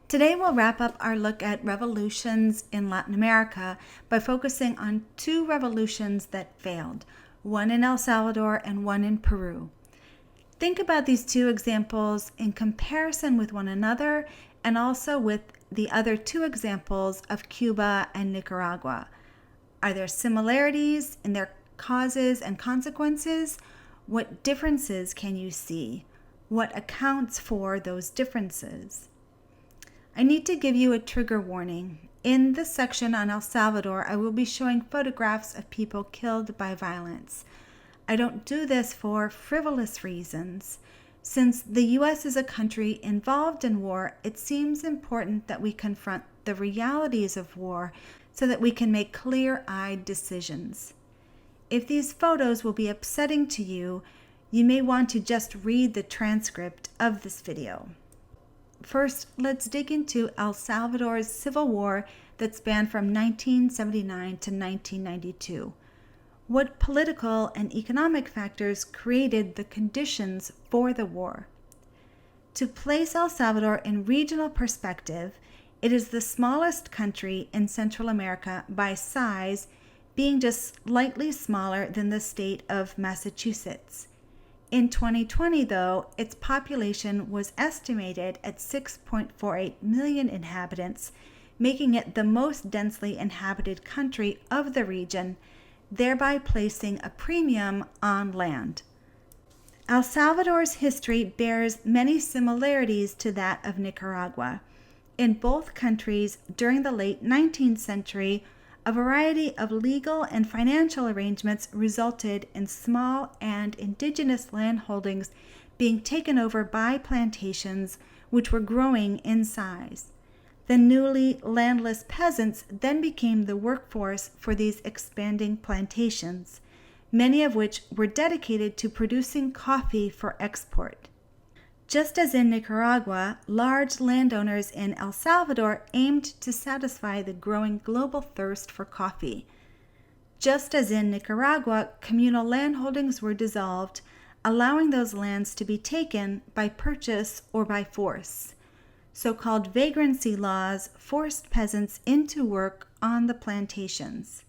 Today we'll wrap up our look at revolutions in Latin America by focusing on two revolutions that failed, one in El Salvador and one in Peru. Think about these two examples in comparison with one another and also with the other two examples of Cuba and Nicaragua. Are there similarities in their causes and consequences? What differences can you see? What accounts for those differences? I need to give you a trigger warning. In this section on El Salvador, I will be showing photographs of people killed by violence. I don't do this for frivolous reasons. Since the U.S. is a country involved in war, it seems important that we confront the realities of war so that we can make clear-eyed decisions. If these photos will be upsetting to you, you may want to just read the transcript of this video. First, let's dig into El Salvador's civil war that spanned from 1979 to 1992. What political and economic factors created the conditions for the war? To place El Salvador in regional perspective, it is the smallest country in Central America by size, being just slightly smaller than the state of Massachusetts. In 2020, though, its population was estimated at 6.48 million inhabitants, making it the most densely inhabited country of the region, thereby placing a premium on land. El Salvador's history bears many similarities to that of Nicaragua. In both countries, during the late 19th century, a variety of legal and financial arrangements resulted in small and indigenous land holdings being taken over by plantations which were growing in size. The newly landless peasants then became the workforce for these expanding plantations, many of which were dedicated to producing coffee for export. Just as in Nicaragua, large landowners in El Salvador aimed to satisfy the growing global thirst for coffee. Just as in Nicaragua, communal landholdings were dissolved, allowing those lands to be taken by purchase or by force. So-called vagrancy laws forced peasants into work on the plantations.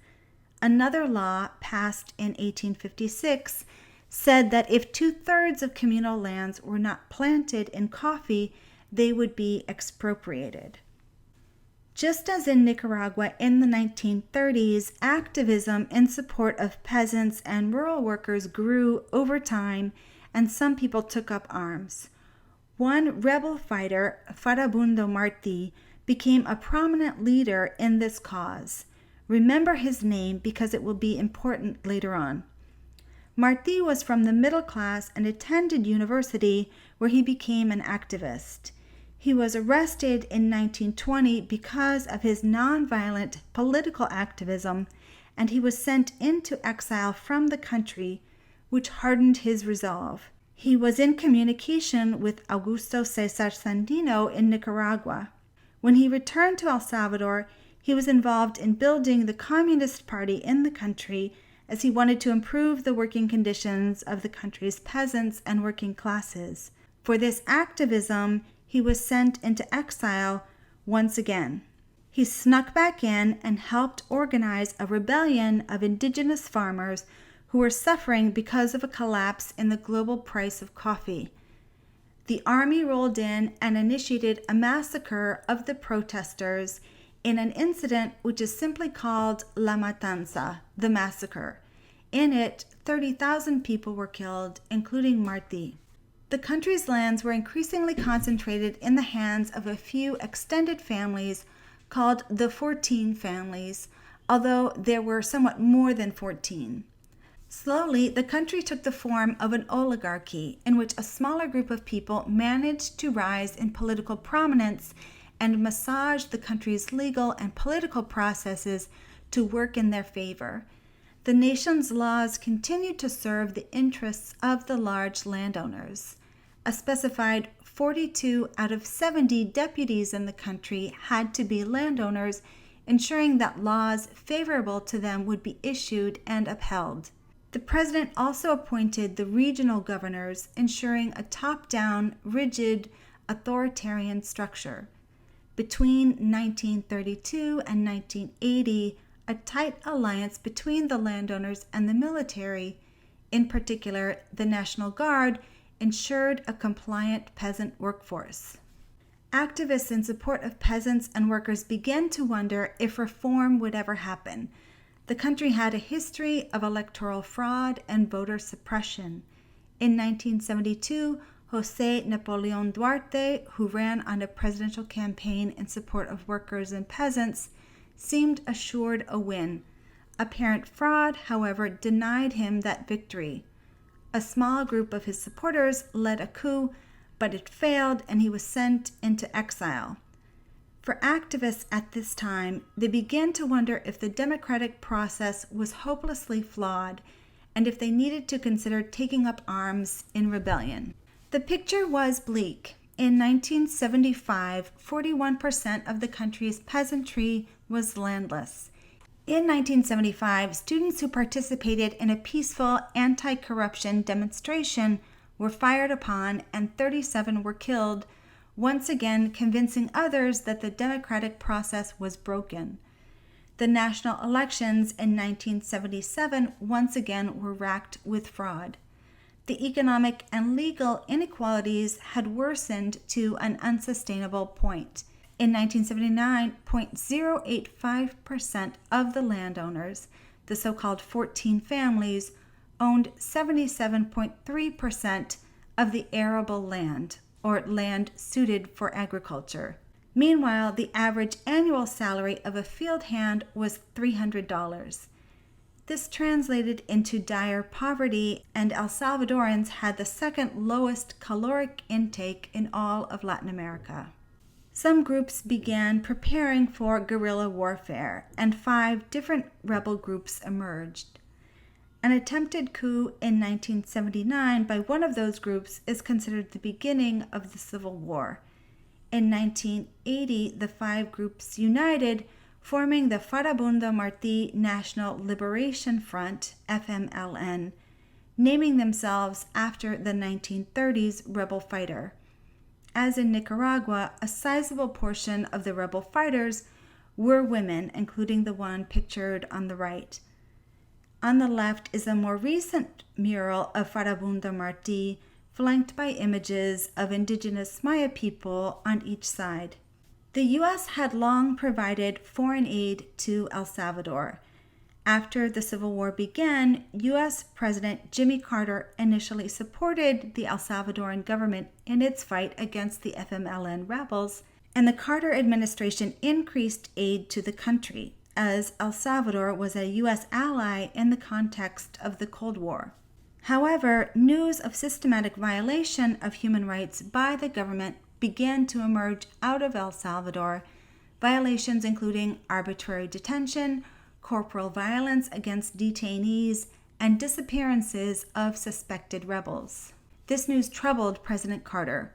Another law, passed in 1856, said that if 2/3 of communal lands were not planted in coffee, they would be expropriated. Just as in Nicaragua in the 1930s, activism in support of peasants and rural workers grew over time, and some people took up arms. One rebel fighter, Farabundo Martí, became a prominent leader in this cause. Remember his name because it will be important later on. Martí was from the middle class and attended university, where he became an activist. He was arrested in 1920 because of his nonviolent political activism, and he was sent into exile from the country, which hardened his resolve. He was in communication with Augusto César Sandino in Nicaragua. When he returned to El Salvador, he was involved in building the Communist Party in the country, as he wanted to improve the working conditions of the country's peasants and working classes. For this activism, he was sent into exile once again. He snuck back in and helped organize a rebellion of indigenous farmers who were suffering because of a collapse in the global price of coffee. The army rolled in and initiated a massacre of the protesters in an incident which is simply called La Matanza, the massacre. In it, 30,000 people were killed, including Martí. The country's lands were increasingly concentrated in the hands of a few extended families called the 14 families, although there were somewhat more than 14. Slowly, the country took the form of an oligarchy in which a smaller group of people managed to rise in political prominence and massage the country's legal and political processes to work in their favor. The nation's laws continued to serve the interests of the large landowners. A specified 42 out of 70 deputies in the country had to be landowners, ensuring that laws favorable to them would be issued and upheld. The president also appointed the regional governors, ensuring a top-down, rigid, authoritarian structure. Between 1932 and 1980, a tight alliance between the landowners and the military, in particular the National Guard, ensured a compliant peasant workforce. Activists in support of peasants and workers began to wonder if reform would ever happen. The country had a history of electoral fraud and voter suppression. In 1972, José Napoleón Duarte, who ran on a presidential campaign in support of workers and peasants, seemed assured a win. Apparent fraud, however, denied him that victory. A small group of his supporters led a coup, but it failed and he was sent into exile. For activists at this time, they began to wonder if the democratic process was hopelessly flawed and if they needed to consider taking up arms in rebellion. The picture was bleak. In 1975, 41% of the country's peasantry was landless. In 1975, students who participated in a peaceful anti-corruption demonstration were fired upon and 37 were killed, once again convincing others that the democratic process was broken. The national elections in 1977 once again were racked with fraud. The economic and legal inequalities had worsened to an unsustainable point. In 1979, 0.085% of the landowners, the so-called 14 families, owned 77.3% of the arable land, or land suited for agriculture. Meanwhile, the average annual salary of a field hand was $300. This translated into dire poverty, and El Salvadorans had the second lowest caloric intake in all of Latin America. Some groups began preparing for guerrilla warfare, and 5 different rebel groups emerged. An attempted coup in 1979 by one of those groups is considered the beginning of the Civil War. In 1980, the 5 groups united, forming the Farabundo Martí National Liberation Front, FMLN, naming themselves after the 1930s rebel fighter. As in Nicaragua, a sizable portion of the rebel fighters were women, including the one pictured on the right. On the left is a more recent mural of Farabundo Martí, flanked by images of indigenous Maya people on each side. The U.S. had long provided foreign aid to El Salvador. After the Civil War began, U.S. President Jimmy Carter initially supported the El Salvadoran government in its fight against the FMLN rebels, and the Carter administration increased aid to the country, as El Salvador was a U.S. ally in the context of the Cold War. However, news of systematic violation of human rights by the government began to emerge out of El Salvador, violations including arbitrary detention, corporal violence against detainees, and disappearances of suspected rebels. This news troubled President Carter.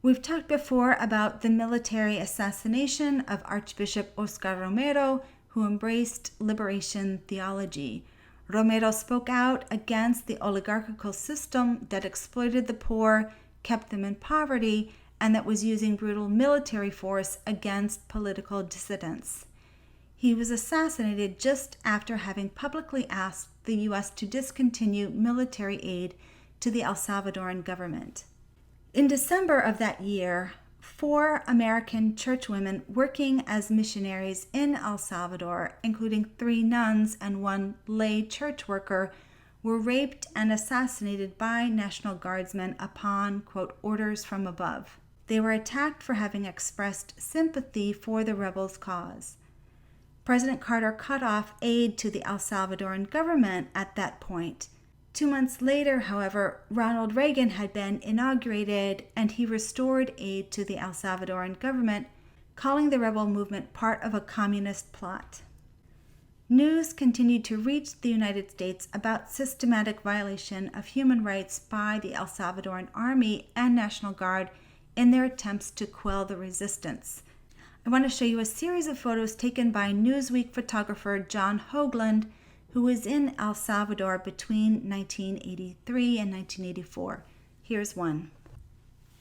We've talked before about the military assassination of Archbishop Oscar Romero, who embraced liberation theology. Romero spoke out against the oligarchical system that exploited the poor, kept them in poverty, and that was using brutal military force against political dissidents. He was assassinated just after having publicly asked the U.S. to discontinue military aid to the El Salvadoran government. In December of that year, 4 American churchwomen working as missionaries in El Salvador, including 3 nuns and 1 lay church worker, were raped and assassinated by National Guardsmen upon, quote, orders from above. They were attacked for having expressed sympathy for the rebels' cause. President Carter cut off aid to the El Salvadoran government at that point. 2 months later, however, Ronald Reagan had been inaugurated and he restored aid to the El Salvadoran government, calling the rebel movement part of a communist plot. News continued to reach the United States about systematic violation of human rights by the El Salvadoran Army and National Guard in their attempts to quell the resistance. I want to show you a series of photos taken by Newsweek photographer John Hoagland, who was in El Salvador between 1983 and 1984. Here's one.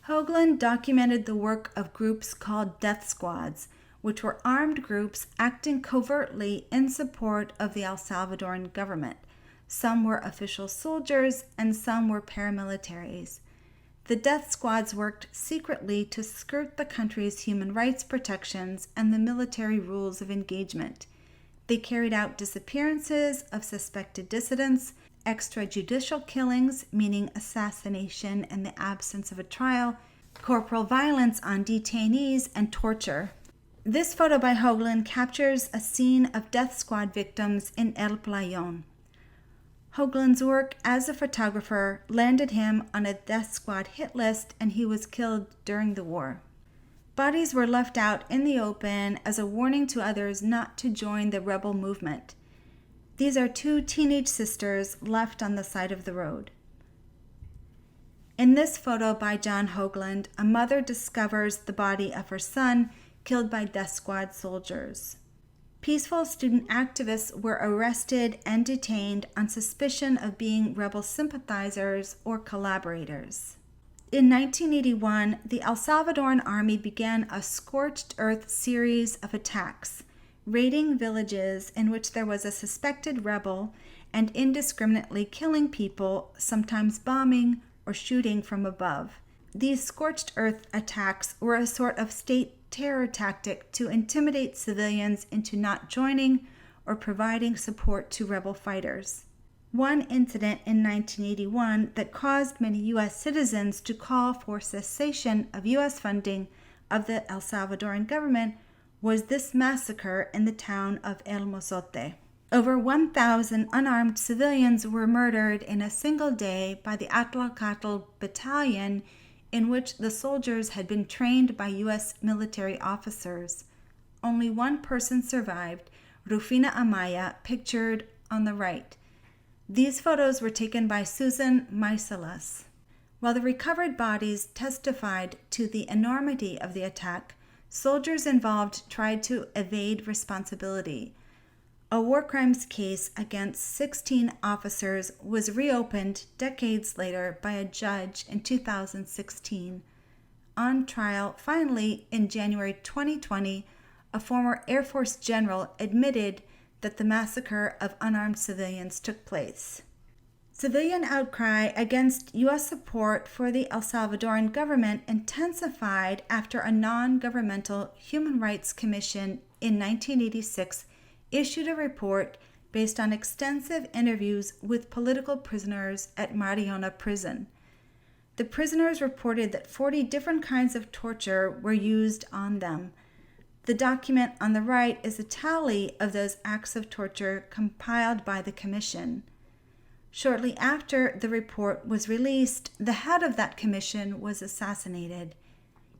Hoagland documented the work of groups called death squads, which were armed groups acting covertly in support of the El Salvadoran government. Some were official soldiers and some were paramilitaries. The death squads worked secretly to skirt the country's human rights protections and the military rules of engagement. They carried out disappearances of suspected dissidents, extrajudicial killings, meaning assassination in the absence of a trial, corporal violence on detainees, and torture. This photo by Hoagland captures a scene of death squad victims in El Playón. Hoagland's work as a photographer landed him on a death squad hit list, and he was killed during the war. Bodies were left out in the open as a warning to others not to join the rebel movement. These are two teenage sisters left on the side of the road. In this photo by John Hoagland, a mother discovers the body of her son killed by death squad soldiers. Peaceful student activists were arrested and detained on suspicion of being rebel sympathizers or collaborators. In 1981, the El Salvadoran army began a scorched earth series of attacks, raiding villages in which there was a suspected rebel and indiscriminately killing people, sometimes bombing or shooting from above. These scorched earth attacks were a sort of state terror tactic to intimidate civilians into not joining or providing support to rebel fighters. One incident in 1981 that caused many U.S. citizens to call for cessation of U.S. funding of the El Salvadoran government was this massacre in the town of El Mozote. Over 1,000 unarmed civilians were murdered in a single day by the Atlacatl battalion, in which the soldiers had been trained by U.S. military officers. Only one person survived, Rufina Amaya, pictured on the right. These photos were taken by Susan Meiselas. While the recovered bodies testified to the enormity of the attack, soldiers involved tried to evade responsibility. A war crimes case against 16 officers was reopened decades later by a judge in 2016. On trial, finally, in January 2020, a former Air Force general admitted that the massacre of unarmed civilians took place. Civilian outcry against U.S. support for the El Salvadoran government intensified after a non-governmental Human Rights Commission in 1986 issued a report based on extensive interviews with political prisoners at Mariona prison. The prisoners reported that 40 different kinds of torture were used on them. The document on the right is a tally of those acts of torture compiled by the commission. Shortly after the report was released, the head of that commission was assassinated.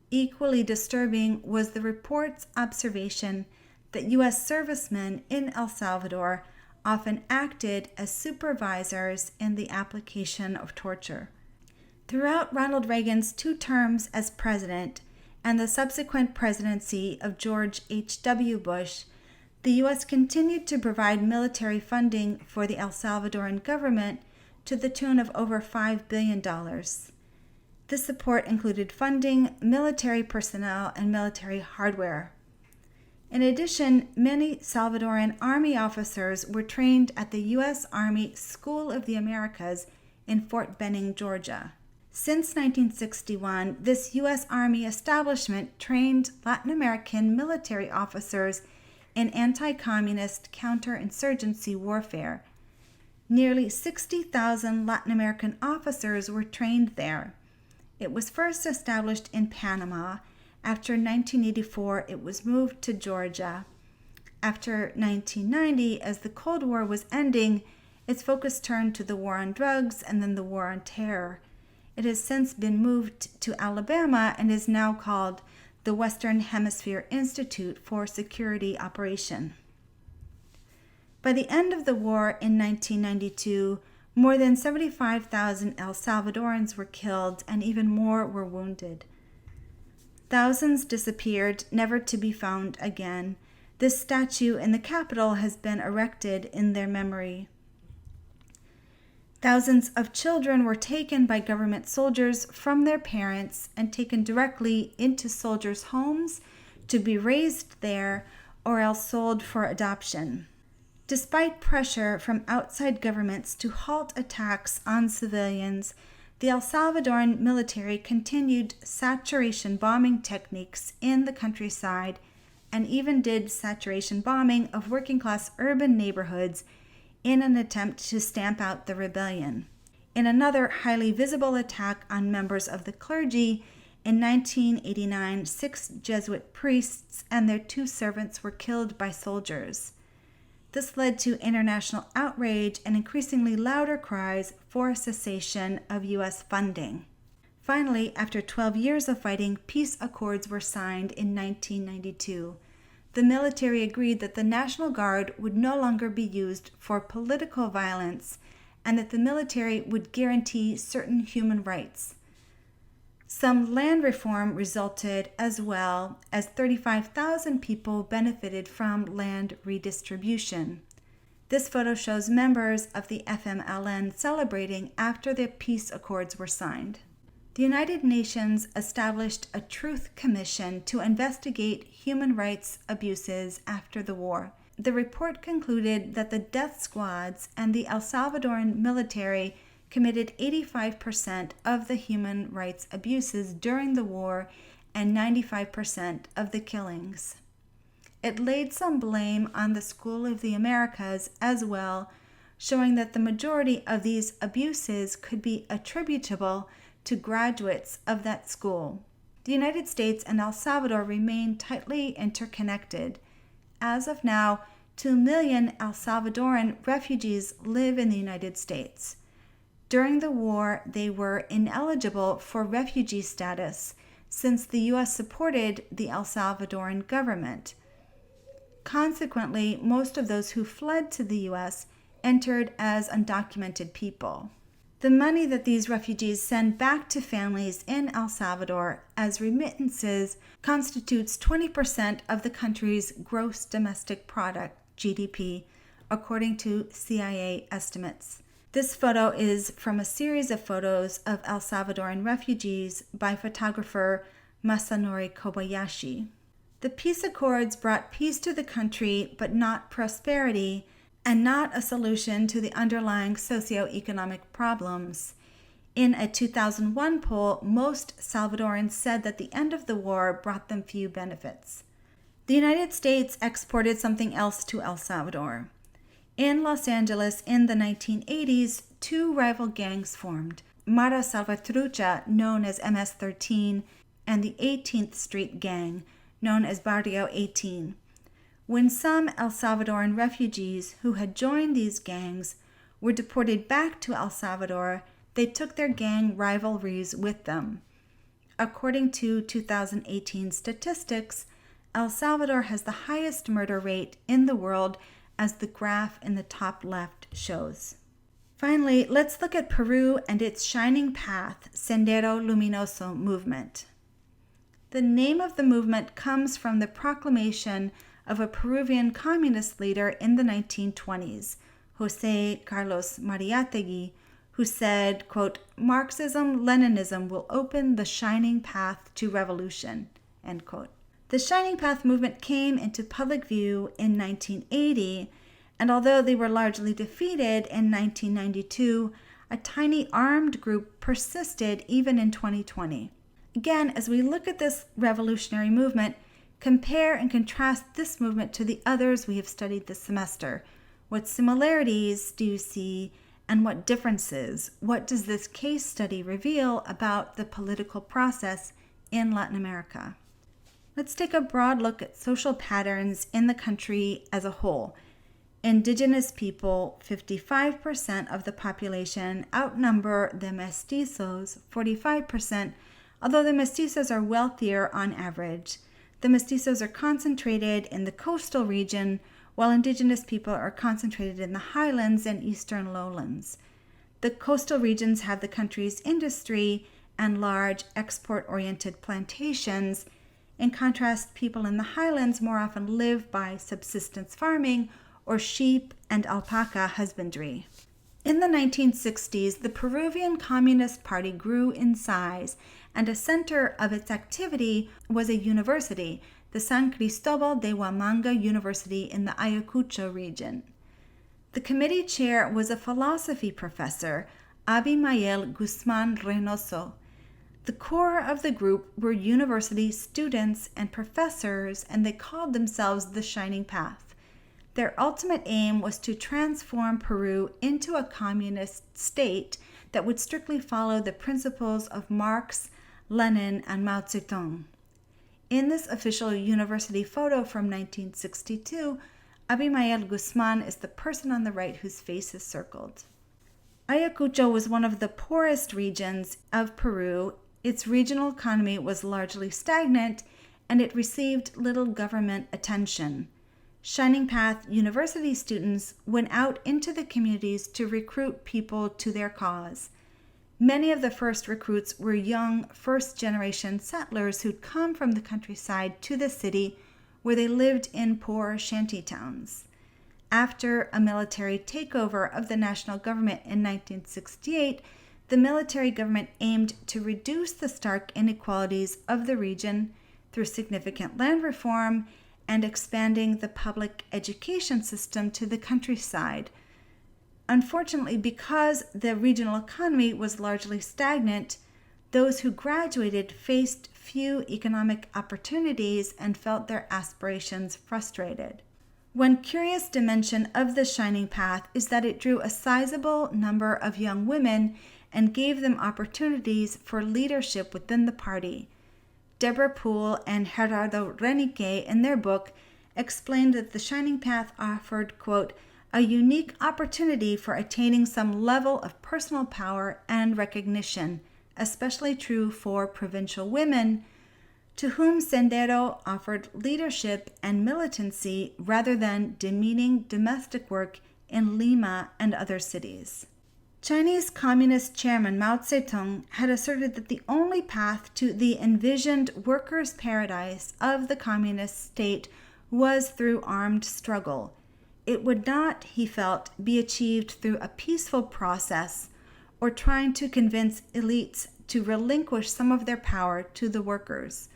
Equally disturbing was the report's observation that U.S. servicemen in El Salvador often acted as supervisors in the application of torture. Throughout Ronald Reagan's 2 terms as president and the subsequent presidency of George H.W. Bush, the U.S. continued to provide military funding for the El Salvadoran government to the tune of over $5 billion. This support included funding, military personnel, and military hardware. In addition, many Salvadoran Army officers were trained at the U.S. Army School of the Americas in Fort Benning, Georgia. Since 1961, this U.S. Army establishment trained Latin American military officers in anti-communist counterinsurgency warfare. Nearly 60,000 Latin American officers were trained there. It was first established in Panama. After 1984, it was moved to Georgia. After 1990, as the Cold War was ending, its focus turned to the war on drugs and then the war on terror. It has since been moved to Alabama and is now called the Western Hemisphere Institute for Security Operation. By the end of the war in 1992, more than 75,000 El Salvadorans were killed and even more were wounded. Thousands disappeared, never to be found again. This statue in the capital has been erected in their memory. Thousands of children were taken by government soldiers from their parents and taken directly into soldiers' homes to be raised there or else sold for adoption. Despite pressure from outside governments to halt attacks on civilians, the El Salvadoran military continued saturation bombing techniques in the countryside and even did saturation bombing of working-class urban neighborhoods in an attempt to stamp out the rebellion. In another highly visible attack on members of the clergy, in 1989, 6 Jesuit priests and their 2 servants were killed by soldiers. This led to international outrage and increasingly louder cries for a cessation of U.S. funding. Finally, after 12 years of fighting, peace accords were signed in 1992. The military agreed that the National Guard would no longer be used for political violence and that the military would guarantee certain human rights. Some land reform resulted as well, as 35,000 people benefited from land redistribution. This photo shows members of the FMLN celebrating after the peace accords were signed. The United Nations established a Truth Commission to investigate human rights abuses after the war. The report concluded that the death squads and the El Salvadoran military committed 85% of the human rights abuses during the war and 95% of the killings. It laid some blame on the School of the Americas as well, showing that the majority of these abuses could be attributable to graduates of that school. The United States and El Salvador remain tightly interconnected. As of now, 2 million El Salvadoran refugees live in the United States. During the war, they were ineligible for refugee status since the U.S. supported the El Salvadoran government. Consequently, most of those who fled to the U.S. entered as undocumented people. The money that these refugees send back to families in El Salvador as remittances constitutes 20% of the country's gross domestic product, GDP, according to CIA estimates. This photo is from a series of photos of El Salvadoran refugees by photographer Masanori Kobayashi. The peace accords brought peace to the country, but not prosperity, and not a solution to the underlying socioeconomic problems. In a 2001 poll, most Salvadorans said that the end of the war brought them few benefits. The United States exported something else to El Salvador. In Los Angeles in the 1980s, 2 rival gangs formed, Mara Salvatrucha, known as MS-13, and the 18th Street Gang, known as Barrio 18. When some El Salvadoran refugees who had joined these gangs were deported back to El Salvador, they took their gang rivalries with them. According to 2018 statistics, El Salvador has the highest murder rate in the world, as the graph in the top left shows. Finally, let's look at Peru and its Shining Path, Sendero Luminoso movement. The name of the movement comes from the proclamation of a Peruvian communist leader in the 1920s, José Carlos Mariátegui, who said, quote, "Marxism-Leninism will open the shining path to revolution," end quote. The Shining Path movement came into public view in 1980, and although they were largely defeated in 1992, a tiny armed group persisted even in 2020. Again, as we look at this revolutionary movement, compare and contrast this movement to the others we have studied this semester. What similarities do you see, and what differences? What does this case study reveal about the political process in Latin America? Let's take a broad look at social patterns in the country as a whole. Indigenous people, 55% of the population, outnumber the mestizos, 45%, although the mestizos are wealthier on average. The mestizos are concentrated in the coastal region, while indigenous people are concentrated in the highlands and eastern lowlands. The coastal regions have the country's industry and large export-oriented plantations. In contrast, people in the highlands more often live by subsistence farming or sheep and alpaca husbandry. In the 1960s, the Peruvian Communist Party grew in size, and a center of its activity was a university, the San Cristobal de Huamanga University in the Ayacucho region. The committee chair was a philosophy professor, Abimael Guzman Reynoso. The core of the group were university students and professors, and they called themselves the Shining Path. Their ultimate aim was to transform Peru into a communist state that would strictly follow the principles of Marx, Lenin, and Mao Zedong. In this official university photo from 1962, Abimael Guzman is the person on the right whose face is circled. Ayacucho was one of the poorest regions of Peru. Its regional economy was largely stagnant, and it received little government attention. Shining Path University students went out into the communities to recruit people to their cause. Many of the first recruits were young first-generation settlers who'd come from the countryside to the city where they lived in poor shanty towns. After a military takeover of the national government in 1968, the military government aimed to reduce the stark inequalities of the region through significant land reform and expanding the public education system to the countryside. Unfortunately, because the regional economy was largely stagnant, those who graduated faced few economic opportunities and felt their aspirations frustrated. One curious dimension of the Shining Path is that it drew a sizable number of young women and gave them opportunities for leadership within the party. Deborah Poole and Gerardo Renique, in their book, explained that the Shining Path offered, quote, a unique opportunity for attaining some level of personal power and recognition, especially true for provincial women, to whom Sendero offered leadership and militancy rather than demeaning domestic work in Lima and other cities. Chinese Communist Chairman Mao Zedong had asserted that the only path to the envisioned workers' paradise of the communist state was through armed struggle. It would not, he felt, be achieved through a peaceful process or trying to convince elites to relinquish some of their power to the workers.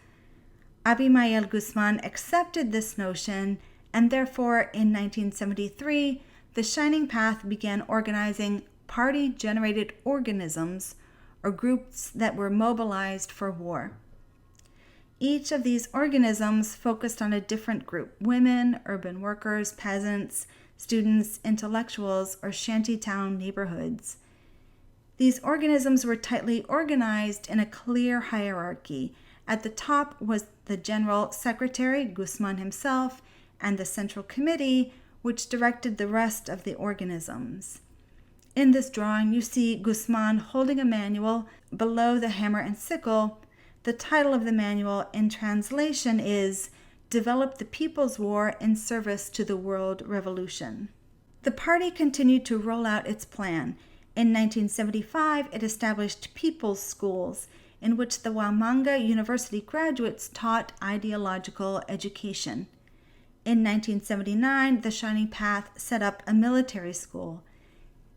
Abimael Guzman accepted this notion, and therefore in 1973, the Shining Path began organizing party-generated organisms, or groups that were mobilized for war. Each of these organisms focused on a different group: women, urban workers, peasants, students, intellectuals, or shantytown neighborhoods. These organisms were tightly organized in a clear hierarchy. At the top was the General Secretary, Guzman himself, and the Central Committee, which directed the rest of the organisms. In this drawing, you see Guzman holding a manual. Below the hammer and sickle, the title of the manual in translation is Develop the People's War in Service to the World Revolution. The party continued to roll out its plan. In 1975, it established people's schools, in which the Huamanga University graduates taught ideological education. In 1979, the Shining Path set up a military school.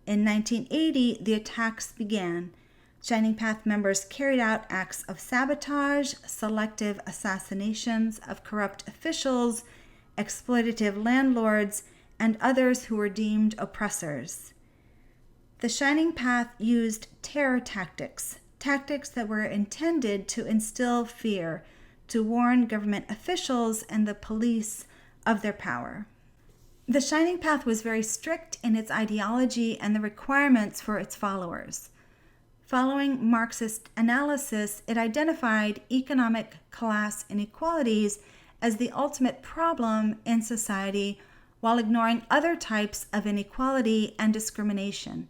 In 1980, the attacks began. Shining Path members carried out acts of sabotage, selective assassinations of corrupt officials, exploitative landlords, and others who were deemed oppressors. The Shining Path used terror tactics that were intended to instill fear, to warn government officials and the police of their power. The Shining Path was very strict in its ideology and the requirements for its followers. Following Marxist analysis, it identified economic class inequalities as the ultimate problem in society while ignoring other types of inequality and discrimination.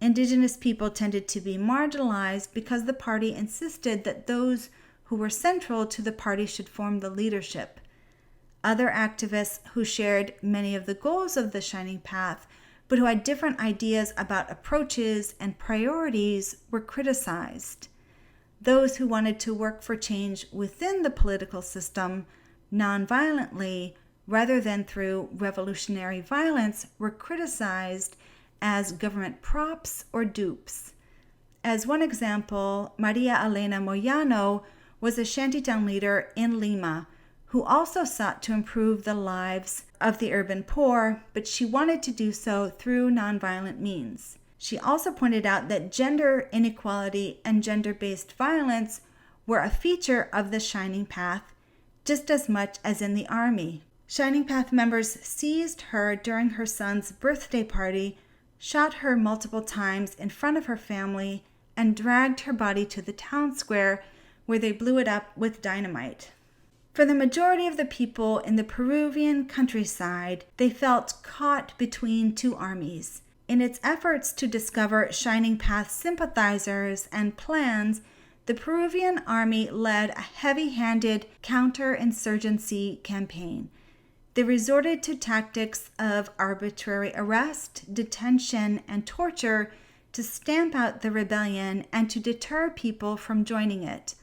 Indigenous people tended to be marginalized because the party insisted that those who were central to the party should form the leadership. Other activists who shared many of the goals of the Shining Path, but who had different ideas about approaches and priorities, were criticized. Those who wanted to work for change within the political system nonviolently rather than through revolutionary violence were criticized as government props or dupes. As one example, Maria Elena Moyano was a shantytown leader in Lima who also sought to improve the lives of the urban poor, but she wanted to do so through nonviolent means. She also pointed out that gender inequality and gender-based violence were a feature of the Shining Path just as much as in the army. Shining Path members seized her during her son's birthday party, shot her multiple times in front of her family, and dragged her body to the town square where they blew it up with dynamite. For the majority of the people in the Peruvian countryside, they felt caught between two armies. In its efforts to discover Shining Path sympathizers and plans, the Peruvian army led a heavy-handed counterinsurgency campaign. They resorted to tactics of arbitrary arrest, detention, and torture to stamp out the rebellion and to deter people from joining it.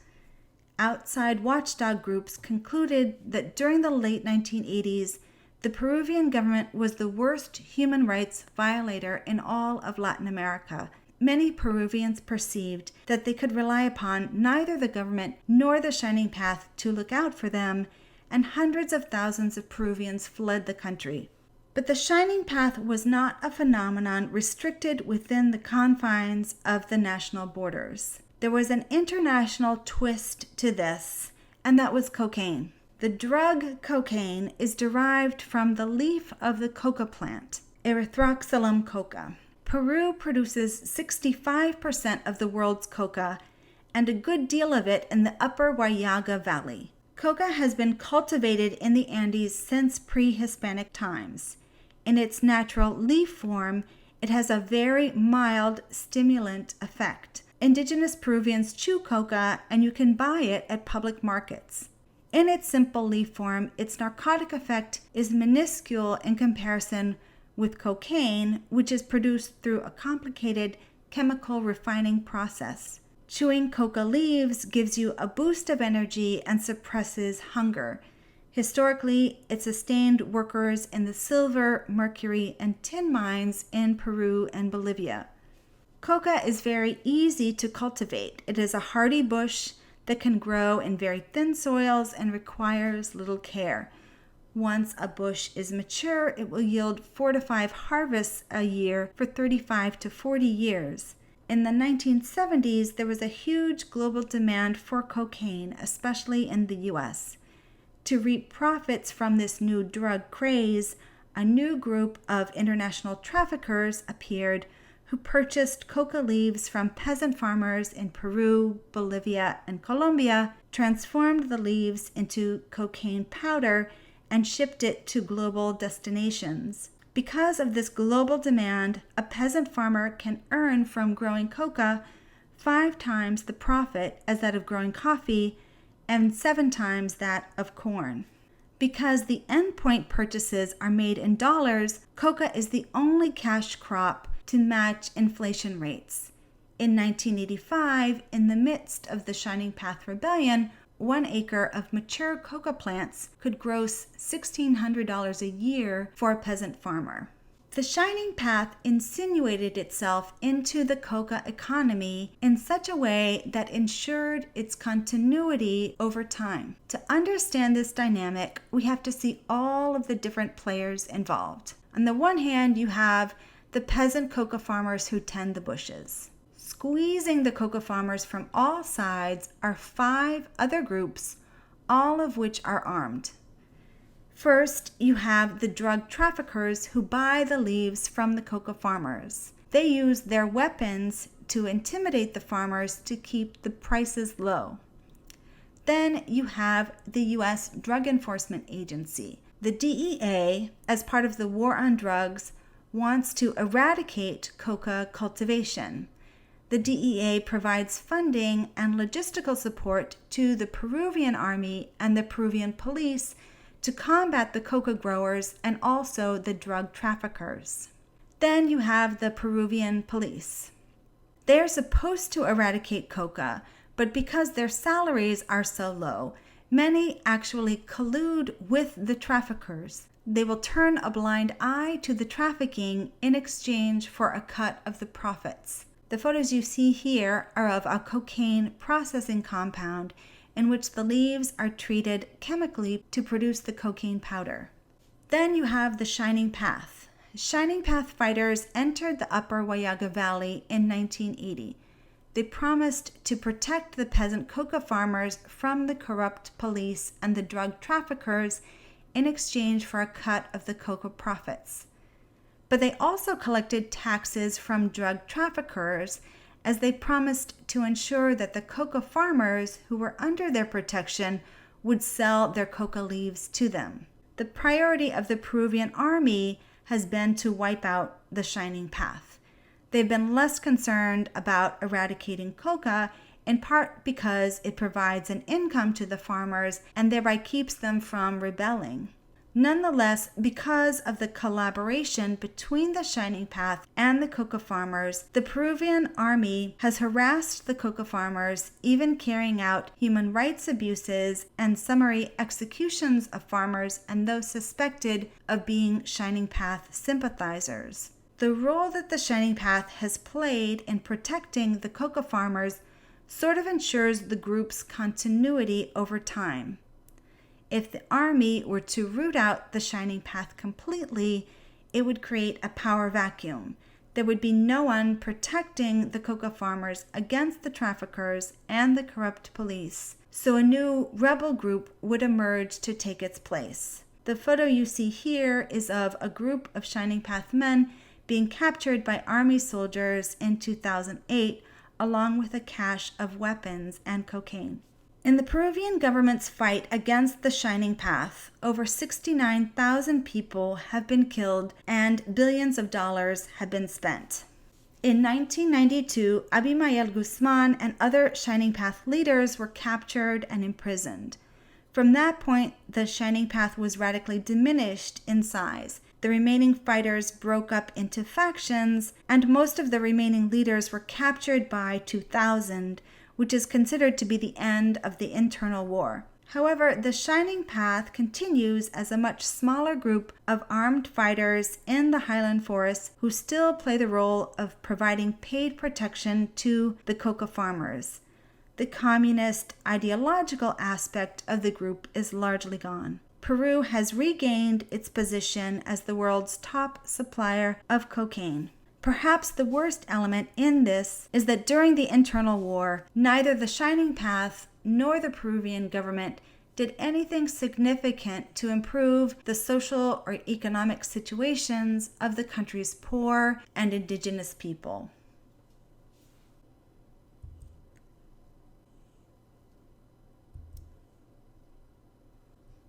Outside watchdog groups concluded that during the late 1980s, the Peruvian government was the worst human rights violator in all of Latin America. Many Peruvians perceived that they could rely upon neither the government nor the Shining Path to look out for them, and hundreds of thousands of Peruvians fled the country. But the Shining Path was not a phenomenon restricted within the confines of the national borders. There was an international twist to this, and that was cocaine. The drug cocaine is derived from the leaf of the coca plant, Erythroxylum coca. Peru produces 65% of the world's coca, and a good deal of it in the upper Huallaga Valley. Coca has been cultivated in the Andes since pre-Hispanic times. In its natural leaf form, it has a very mild stimulant effect. Indigenous Peruvians chew coca, and you can buy it at public markets. In its simple leaf form, its narcotic effect is minuscule in comparison with cocaine, which is produced through a complicated chemical refining process. Chewing coca leaves gives you a boost of energy and suppresses hunger. Historically, it sustained workers in the silver, mercury, and tin mines in Peru and Bolivia. Coca is very easy to cultivate. It is a hardy bush that can grow in very thin soils and requires little care. Once a bush is mature, it will yield 4 to 5 harvests a year for 35 to 40 years. In the 1970s, there was a huge global demand for cocaine, especially in the U.S. To reap profits from this new drug craze, a new group of international traffickers appeared who purchased coca leaves from peasant farmers in Peru, Bolivia, and Colombia, transformed the leaves into cocaine powder, and shipped it to global destinations. Because of this global demand, a peasant farmer can earn from growing coca 5 times the profit as that of growing coffee and 7 times that of corn. Because the endpoint purchases are made in dollars, coca is the only cash crop to match inflation rates. In 1985, in the midst of the Shining Path Rebellion, 1 acre of mature coca plants could gross $1,600 a year for a peasant farmer. The Shining Path insinuated itself into the coca economy in such a way that ensured its continuity over time. To understand this dynamic, we have to see all of the different players involved. On the one hand, you have the peasant coca farmers who tend the bushes. Squeezing the coca farmers from all sides are 5 other groups, all of which are armed. First, you have the drug traffickers who buy the leaves from the coca farmers. They use their weapons to intimidate the farmers to keep the prices low. Then you have the U.S. Drug Enforcement Agency. The DEA, as part of the war on drugs, wants to eradicate coca cultivation. The DEA provides funding and logistical support to the Peruvian Army and the Peruvian police to combat the coca growers and also the drug traffickers. Then you have the Peruvian police. They're supposed to eradicate coca, but because their salaries are so low, Many actually collude with the traffickers. They will turn a blind eye to the trafficking in exchange for a cut of the profits. The photos you see here are of a cocaine processing compound in which the leaves are treated chemically to produce the cocaine powder. Then you have the Shining Path. Shining Path fighters entered the upper Huallaga Valley in 1980. They promised to protect the peasant coca farmers from the corrupt police and the drug traffickers in exchange for a cut of the coca profits. But they also collected taxes from drug traffickers, as they promised to ensure that the coca farmers who were under their protection would sell their coca leaves to them. The priority of the Peruvian army has been to wipe out the Shining Path. They've been less concerned about eradicating coca, in part because it provides an income to the farmers and thereby keeps them from rebelling. Nonetheless, because of the collaboration between the Shining Path and the coca farmers, the Peruvian army has harassed the coca farmers, even carrying out human rights abuses and summary executions of farmers and those suspected of being Shining Path sympathizers. The role that the Shining Path has played in protecting the coca farmers sort of ensures the group's continuity over time. If the army were to root out the Shining Path completely, it would create a power vacuum. There would be no one protecting the coca farmers against the traffickers and the corrupt police. So a new rebel group would emerge to take its place. The photo you see here is of a group of Shining Path men being captured by army soldiers in 2008, along with a cache of weapons and cocaine. In the Peruvian government's fight against the Shining Path, over 69,000 people have been killed and billions of dollars have been spent. In 1992, Abimael Guzman and other Shining Path leaders were captured and imprisoned. From that point, the Shining Path was radically diminished in size. The remaining fighters broke up into factions, and most of the remaining leaders were captured by 2000, which is considered to be the end of the internal war. However, the Shining Path continues as a much smaller group of armed fighters in the highland forests who still play the role of providing paid protection to the coca farmers. The communist ideological aspect of the group is largely gone. Peru has regained its position as the world's top supplier of cocaine. Perhaps the worst element in this is that during the internal war, neither the Shining Path nor the Peruvian government did anything significant to improve the social or economic situations of the country's poor and indigenous people.